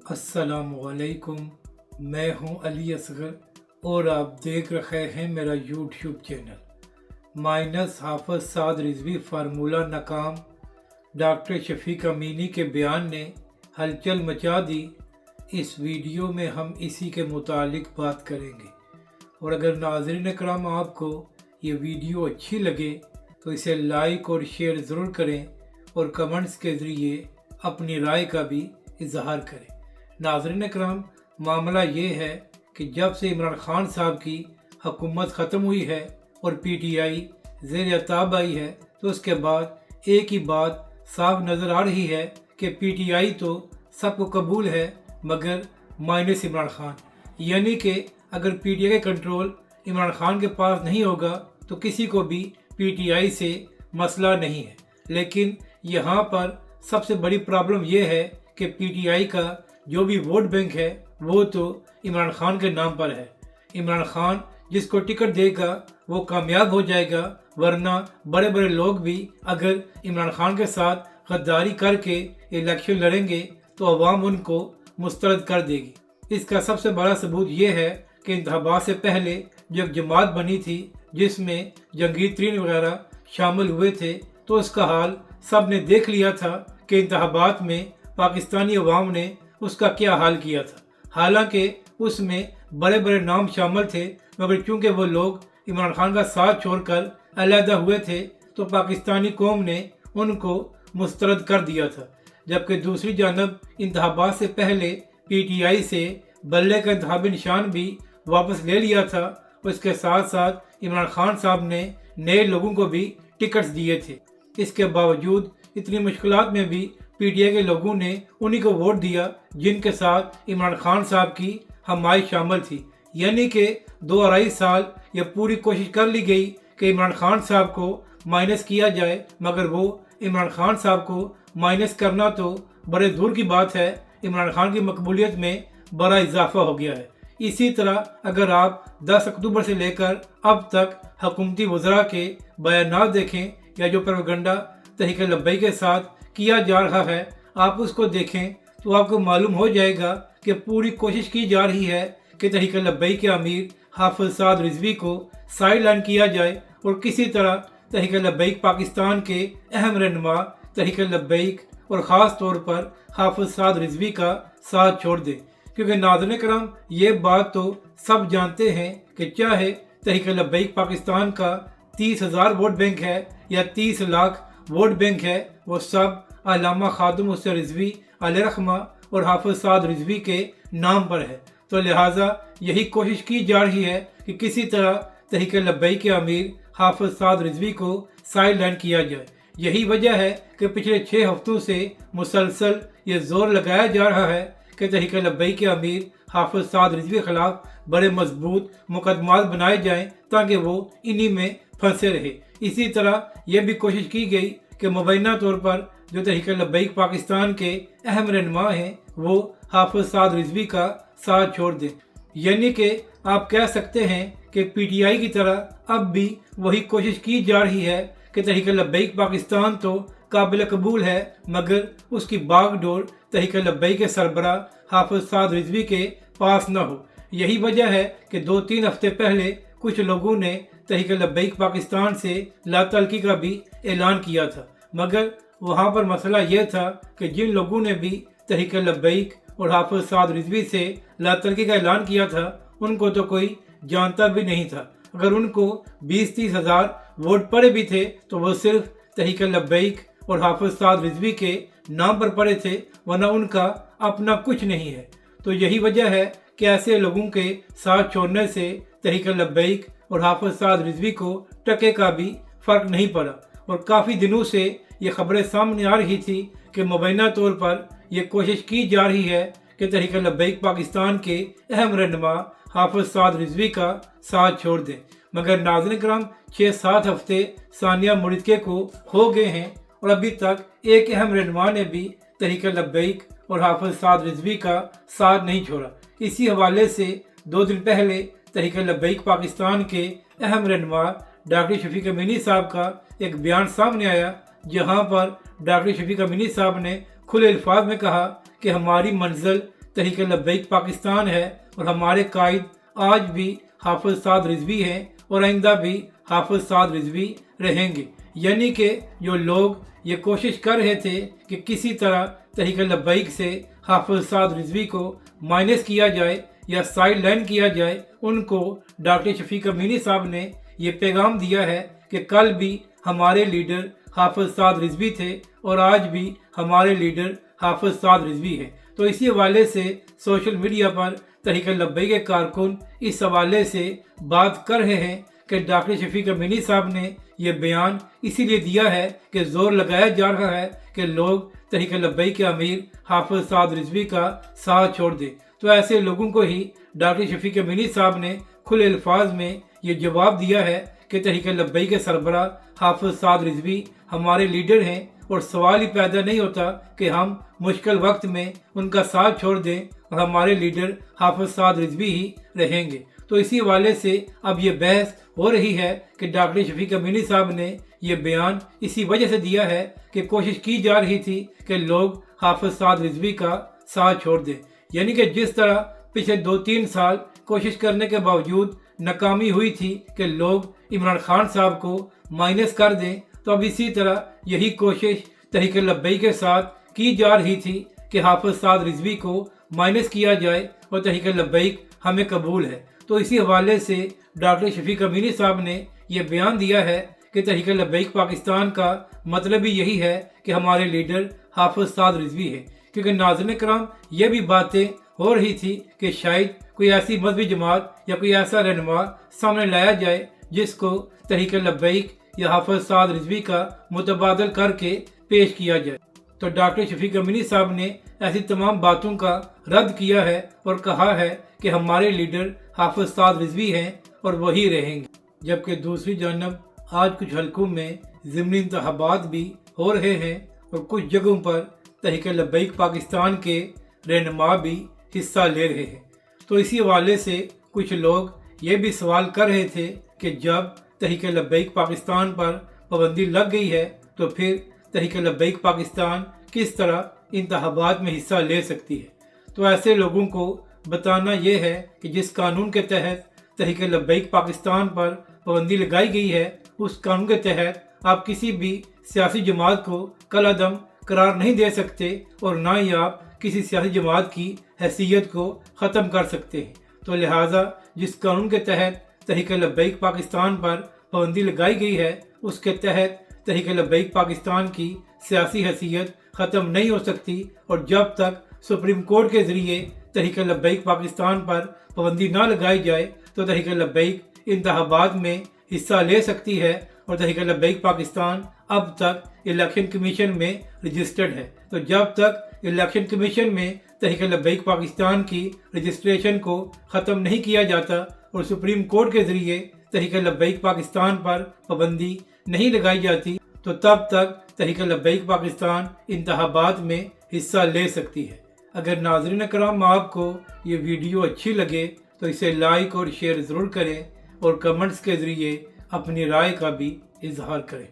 अस्सलामुअलैकुम। मैं हूं अली असगर और आप देख रहे हैं मेरा यूट्यूब चैनल। माइनस हाफिज साद रिजवी फार्मूला नाकाम, डॉक्टर शफीक अमीनी के बयान ने हलचल मचा दी। इस वीडियो में हम इसी के मुतालिक बात करेंगे, और अगर नाज़रीन कराम आपको ये वीडियो अच्छी लगे तो इसे लाइक और शेयर ज़रूर करें और कमेंट्स के ज़रिए अपनी राय का भी इजहार करें। नाज़रीन कराम, मामला ये है कि जब से इमरान खान साहब की हुकूमत ख़त्म हुई है और PTI ज़ेर अताब आई है, तो उसके बाद एक ही बात साफ नज़र आ रही है कि PTI तो सबको कबूल है मगर माइनस इमरान खान। यानी कि अगर PTI का कंट्रोल इमरान खान के पास नहीं होगा तो किसी को भी PTI से मसला नहीं है। लेकिन यहाँ पर सबसे बड़ी प्रॉब्लम यह है कि PTI का जो भी वोट बैंक है वो तो इमरान खान के नाम पर है। इमरान खान जिसको टिकट देगा वो कामयाब हो जाएगा, वरना बड़े बड़े लोग भी अगर इमरान खान के साथ गद्दारी करके इलेक्शन लड़ेंगे तो अवाम उनको मुस्तरद कर देगी। इसका सबसे बड़ा सबूत ये है कि इंतखाबात से पहले जो एक जमात बनी थी जिसमें जंगीर तरीन वगैरह शामिल हुए थे, तो उसका हाल सब ने देख लिया था कि इंतखाबात में पाकिस्तानी अवाम ने उसका क्या हाल किया था। हालांकि उसमें बड़े बड़े नाम शामिल थे, मगर चूंकि वो लोग इमरान खान का साथ छोड़कर अलहदा हुए थे तो पाकिस्तानी कौम ने उनको मुस्तरद कर दिया था। जबकि दूसरी जानब इंतखाबात से पहले PTI से बल्ले का इंतखाबी निशान भी वापस ले लिया था। उसके साथ साथ इमरान खान साहब ने नए लोगों को भी टिकट्स दिए थे। इसके बावजूद इतनी मुश्किलात में भी PTI के लोगों ने उन्हीं को वोट दिया जिनके साथ इमरान खान साहब की हमायत शामिल थी। यानी कि 2 साल ये पूरी कोशिश कर ली गई कि इमरान खान साहब को माइनस किया जाए, मगर वो इमरान खान साहब को माइनस करना तो बड़े दूर की बात है। इमरान खान की मकबूलियत में बड़ा इजाफा हो गया है। इसी तरह अगर आप 10 अक्टूबर से लेकर अब तक हुकूमती वज़रा के बयानात देखें या जो प्रोपेगेंडा तहरीक लब्बैक के साथ किया जा रहा है, आप उसको देखें तो आपको मालूम हो जाएगा कि पूरी कोशिश की जा रही है कि तहरीक लब्बैक के अमीर हाफिज साद रिजवी को साइड लाइन किया जाए और किसी तरह तहरीक लब्बैक पाकिस्तान के अहम रहनुमा तहरीक लब्बैक और ख़ास तौर पर हाफिज साद रिजवी का साथ छोड़ दें। क्योंकि नाज़रीन करम, ये बात तो सब जानते हैं कि चाहे तहरीक लब्बैक पाकिस्तान का 30,000 वोट बैंक है या 30 लाख वोट बैंक है, वो सब अल्लामा खातूम हुसैन रिजवी अलैहिर्रहमा और हाफिज साद रिजवी के नाम पर है। तो लिहाजा यही कोशिश की जा रही है कि किसी तरह तहरीक लब्बैक के अमीर हाफिज साद रिजवी को साइड लाइन किया जाए। यही वजह है कि पिछले 6 हफ्तों से मुसलसल ये जोर लगाया जा रहा है कि तहरीक लब्बैक के अमीर हाफिज साद रिजवी के खिलाफ बड़े मजबूत मुकदमात बनाए जाएं ताकि वो इन्हीं में फंसे रहे। इसी तरह यह भी कोशिश की गई कि मुबैना तौर पर जो तहरीक लब्बैक पाकिस्तान के अहम रहनुमा हैं वो हाफिज साद रिजवी का साथ छोड़ दें। यानी कि आप कह सकते हैं कि PTI की तरह अब भी वही कोशिश की जा रही है कि तहरीक लब्बैक पाकिस्तान तो काबिल कबूल है, मगर उसकी बागडोर तहरीक लब्बैक के सरबराह हाफिज साद रिजवी के पास न हो। यही वजह है कि 2-3 हफ्ते पहले कुछ लोगों ने तहरीक लब्बैक पाकिस्तान से लातल्की का भी ऐलान किया था, मगर वहाँ पर मसला यह था कि जिन लोगों ने भी तहरीक लब्बैक और हाफिज साद रिजवी से लातल्की का ऐलान किया था उनको तो कोई जानता भी नहीं था। अगर उनको 20-30 हज़ार वोट पड़े भी थे तो वो सिर्फ तहरीक लब्बैक और हाफिज साद रिजवी के नाम पर पड़े थे, वरना उनका अपना कुछ नहीं है। तो यही वजह है कि ऐसे लोगों के साथ छोड़ने से तहरीक लब्बैक और हाफिज साद रिजवी को टके का भी फ़र्क नहीं पड़ा। और काफ़ी दिनों से ये खबरें सामने आ रही थी कि मुबैना तौर पर यह कोशिश की जा रही है कि तहरीक लब्बैक पाकिस्तान के अहम रहनुमा हाफिज साद रिजवी का साथ छोड़ दें। मगर नाज़रीन करम, 6-7 हफ्ते सानिया मुर्तज़ा को हो गए हैं और अभी तक एक अहम रहनुमा ने भी तहरीक लब्बैक और हाफिज साद रिजवी का साथ नहीं छोड़ा। इसी हवाले से 2 दिन पहले तहरीक लब्बैक पाकिस्तान के अहम रहनुमा डॉक्टर शफीक अमीनी साहब का एक बयान सामने आया, जहां पर डॉक्टर शफीक अमीनी साहब ने खुले अल्फाज में कहा कि हमारी मंजिल तहरीक लब्बैक पाकिस्तान है और हमारे कायद आज भी हाफिज साद रिजवी हैं और आइंदा भी हाफिज साद रिजवी रहेंगे। यानी कि जो लोग ये कोशिश कर रहे थे कि किसी तरह तहरीक लब्बैक से हाफिज साद रिजवी को माइनस किया जाए या साइड लाइन किया जाए, उनको डॉक्टर शफीक अमीनी साहब ने ये पैगाम दिया है कि कल भी हमारे लीडर हाफिज साद रिजवी थे और आज भी हमारे लीडर हाफिज साद रिजवी है। तो इसी हवाले से सोशल मीडिया पर तहरीक लब्बैक के कारकुन इस हवाले से बात कर रहे हैं कि डॉक्टर शफीक अमीनी साहब ने ये बयान इसीलिए दिया है कि जोर लगाया जा रहा है कि लोग तहरीक लब्बैक के अमीर हाफिज साद रिजवी का साथ छोड़ दें। तो ऐसे लोगों को ही डॉक्टर शफीक अमीनी साहब ने खुले अल्फाज में ये जवाब दिया है कि तहरीक लब्बैक के सरबराह हाफिज साद रिजवी हमारे लीडर हैं और सवाल ही पैदा नहीं होता कि हम मुश्किल वक्त में उनका साथ छोड़ दें और हमारे लीडर हाफिज साद रिजवी ही रहेंगे। तो इसी हवाले से अब ये बहस हो रही है कि डॉक्टर शफीक अमीनी साहब ने ये बयान इसी वजह से दिया है कि कोशिश की जा रही थी कि लोग हाफिज साद रिजवी का साथ छोड़ दें। यानी कि जिस तरह पिछले 2-3 साल कोशिश करने के बावजूद नाकामी हुई थी कि लोग इमरान खान साहब को माइनस कर दें, तो अब इसी तरह यही कोशिश तहरीक लब्बैक के साथ की जा रही थी कि हाफिज साद रिजवी को माइनस किया जाए और तहरीक लब्बैक हमें कबूल है। तो इसी हवाले से डॉक्टर शफीक अमीनी साहब ने यह बयान दिया है कि तहरीक लब्बैक पाकिस्तान का मतलब ही यही है कि हमारे लीडर हाफिज साद रिजवी है। क्योंकि नाज़रीन किराम ये भी बातें हो रही थी कि शायद कोई ऐसी मजहबी जमात या कोई ऐसा रहनुमा सामने लाया जाए जिसको तहरीक लब्बैक या हाफिज साद रिजवी का मुतबादल करके पेश किया जाए। तो डॉक्टर शफीक अमीनी साहब ने ऐसी तमाम बातों का रद्द किया है और कहा है कि हमारे लीडर हाफिज साद रिजवी हैं और वही रहेंगे। जबकि दूसरी जानब आज कुछ हलकों में ज़िमनी इंतखाबात भी हो रहे हैं और कुछ जगहों पर तहरीक लब्बैक पाकिस्तान के रहनुमा भी हिस्सा ले रहे हैं। तो इसी हवाले से कुछ लोग ये भी सवाल कर रहे थे कि जब तहरीक लब्बैक पाकिस्तान पर पाबंदी लग गई है तो फिर तहरीक लब्बैक पाकिस्तान किस तरह इंतखाबात में हिस्सा ले सकती है। तो ऐसे लोगों को बताना यह है कि जिस कानून के तहत तहरीक लब्बैक पाकिस्तान पर पाबंदी लगाई गई है, उस कानून के तहत आप किसी भी सियासी जमात को कल अदम करार नहीं दे सकते और ना ही आप किसी सियासी जमात की हैसियत को ख़त्म कर सकते हैं। तो लिहाजा जिस कानून के तहत तहरीक लब्बैक पाकिस्तान पर पाबंदी लगाई गई है, उसके तहत तहरीक लब्बैक पाकिस्तान की सियासी हैसियत ख़त्म नहीं हो सकती और जब तक सुप्रीम कोर्ट के ज़रिए तहरीक लब्बैक पाकिस्तान पर पाबंदी ना लगाई जाए तो तहरीक लब्बैक इंतखाबात में हिस्सा ले सकती है। और तहरीक लब्बैक पाकिस्तान अब तक इलेक्शन कमीशन में रजिस्टर्ड है। तो जब तक इलेक्शन कमीशन में तहरीक लब्बैक पाकिस्तान की रजिस्ट्रेशन को ख़त्म नहीं किया जाता और सुप्रीम कोर्ट के ज़रिए तहरीक लब्बैक पाकिस्तान पर पाबंदी नहीं लगाई जाती, तो तब तक तहरीक लब्बैक पाकिस्तान इंतखाबात में हिस्सा ले सकती है। अगर नाज़रीन कराम आपको ये वीडियो अच्छी लगे तो इसे लाइक और शेयर ज़रूर करें और कमेंट्स के ज़रिए अपनी राय का भी इजहार करें।